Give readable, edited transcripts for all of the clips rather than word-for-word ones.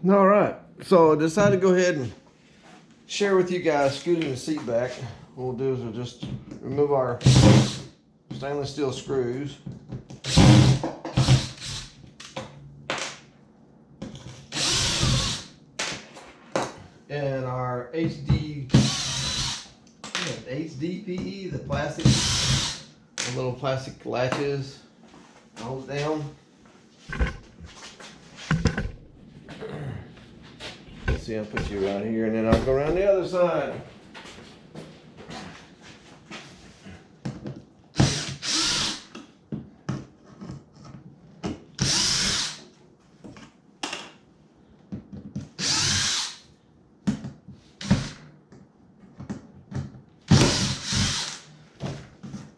All right, so I decided to go ahead and share with you guys scooting the seat back. What we'll do is we'll just remove our stainless steel screws. And our HDPE, the plastic, the little plastic latches, hold it down. Let's see, I'll put you right here and then I'll go around the other side.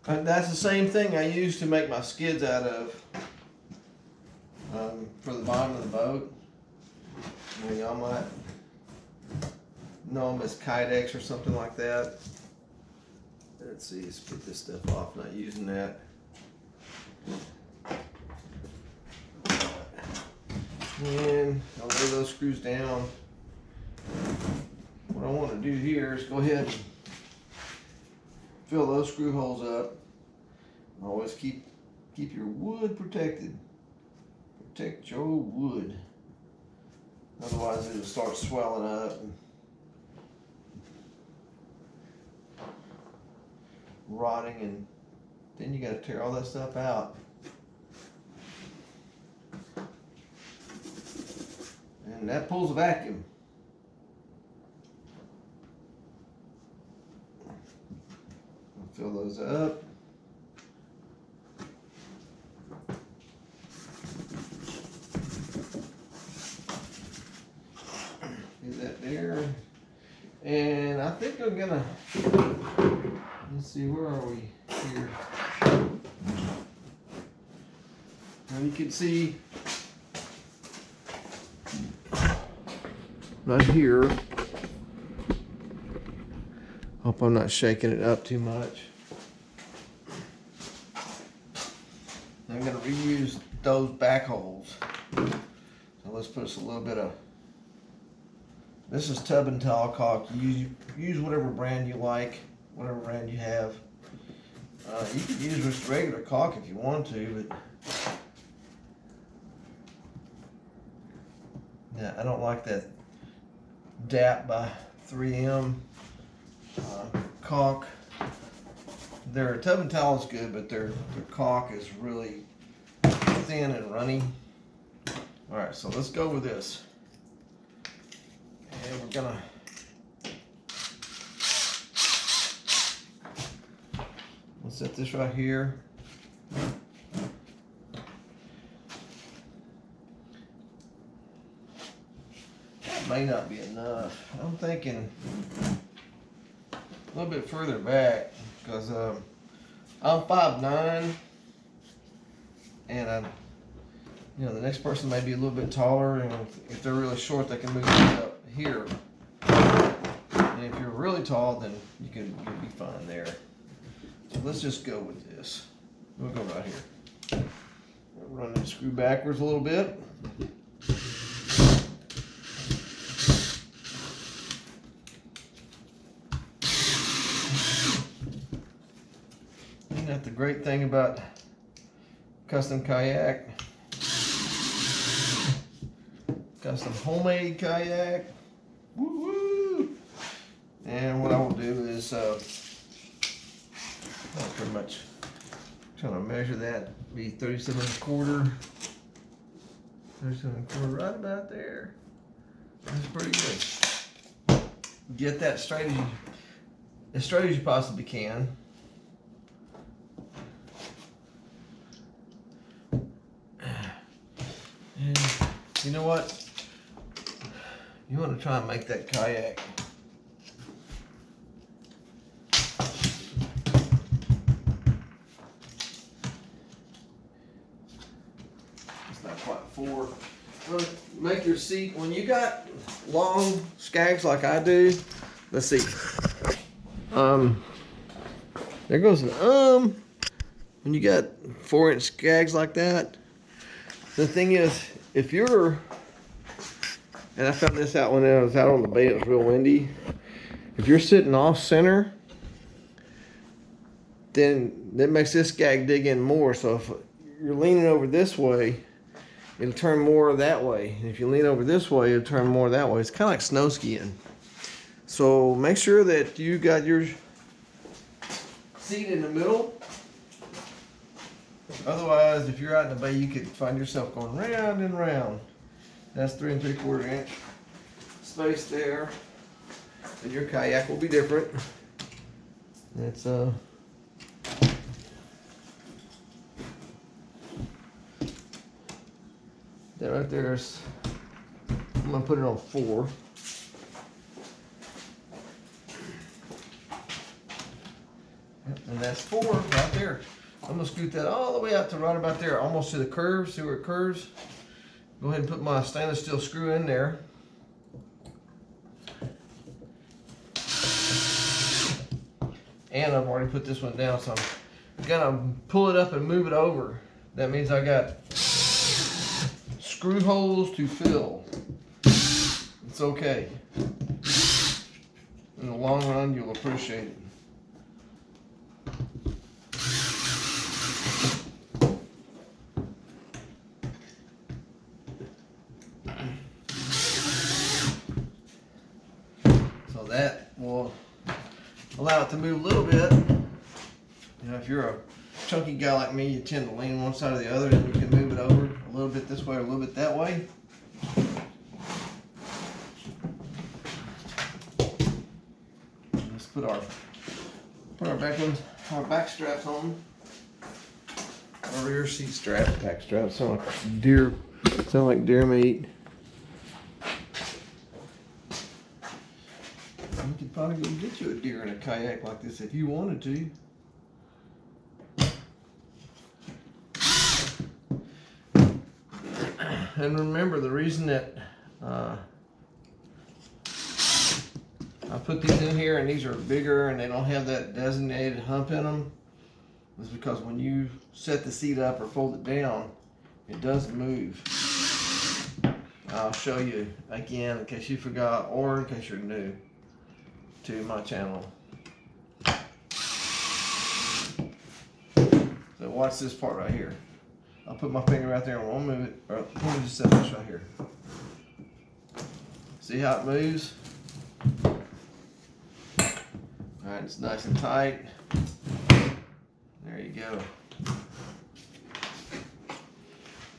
And that's the same thing I used to make my skids out of for the bottom of the boat. Y'all might know them as kydex or something like that. Let's see, let's get this stuff off, not using that. And I'll lay those screws down. What I want to do here is go ahead and fill those screw holes up. Always keep your wood protected. Protect your wood. Otherwise it'll start swelling up and rotting, and then you got to tear all that stuff out. And that pulls a vacuum. I'll fill those up. Get that there. And I think I'm gonna, let's see, where are we here? Now you can see right here. Hope I'm not shaking it up too much. I'm gonna reuse those back holes. So let's put us a little bit of, this is tub and towel caulk. Use whatever brand you like, whatever brand you have. You could use just regular caulk if you want to, but yeah, I don't like that DAP by 3M caulk. Their tub and towel is good, but their caulk is really thin and runny. All right, so let's go with this. And we're gonna let's set this right here. That may not be enough. I'm thinking a little bit further back, because I'm 5'9", and I'm, you know, the next person may be a little bit taller, and if they're really short, they can move up here. And if you're really tall, then you'll be fine there. So let's just go with this. We'll go right here. Run that screw backwards a little bit. Isn't that the great thing about custom kayak? Custom homemade kayak. Woo-woo! And what I will do is I'll pretty much trying to measure that, be 37 1/4, right about there. That's pretty good. Get that straight as you possibly can. And you know what? You want to try and make that kayak make your seat, when you got long skags like I do, let's see, there goes an when you got 4-inch skags like that, the thing is, if you're and I found this out when I was out on the bay. It was real windy. If you're sitting off center, then that makes this gag dig in more. So if you're leaning over this way, it'll turn more that way. And if you lean over this way, it'll turn more that way. It's kind of like snow skiing. So make sure that you got your seat in the middle. Otherwise, if you're out in the bay, you could find yourself going round and round. That's 3 3/4 inch space there. And your kayak will be different. It's that right there is, I'm gonna put it on 4. And that's 4 right there. I'm gonna scoot that all the way out to right about there, almost to the curve. See where it curves? Go ahead and put my stainless steel screw in there. And I've already put this one down, so I'm gonna pull it up and move it over. That means I got screw holes to fill. It's okay. In the long run, you'll appreciate it. So that will allow it to move a little bit. You know, if you're a chunky guy like me, you tend to lean one side or the other, and you can move it over a little bit this way or a little bit that way. Let's put our back straps on. Our rear seat strap, back straps sound like deer meat. You could probably go get you a deer in a kayak like this if you wanted to. And remember, the reason that I put these in here and these are bigger and they don't have that designated hump in them is because when you set the seat up or fold it down, it does move. I'll show you again in case you forgot or in case you're new to my channel. So watch this part right here. I'll put my finger right there and we'll move it, or let me just set this right here. See how it moves? Alright, it's nice and tight. There you go.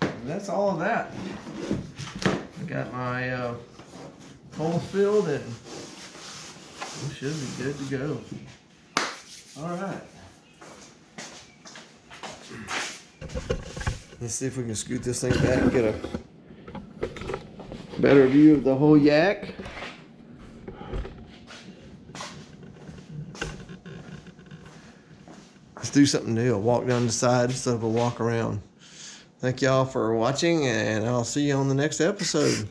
And that's all of that. I got my holes filled and we should be good to go. Alright. Let's see if we can scoot this thing back and get a better view of the whole yak. Let's do something new. I'll walk down the side instead of a walk around. Thank y'all for watching, and I'll see you on the next episode.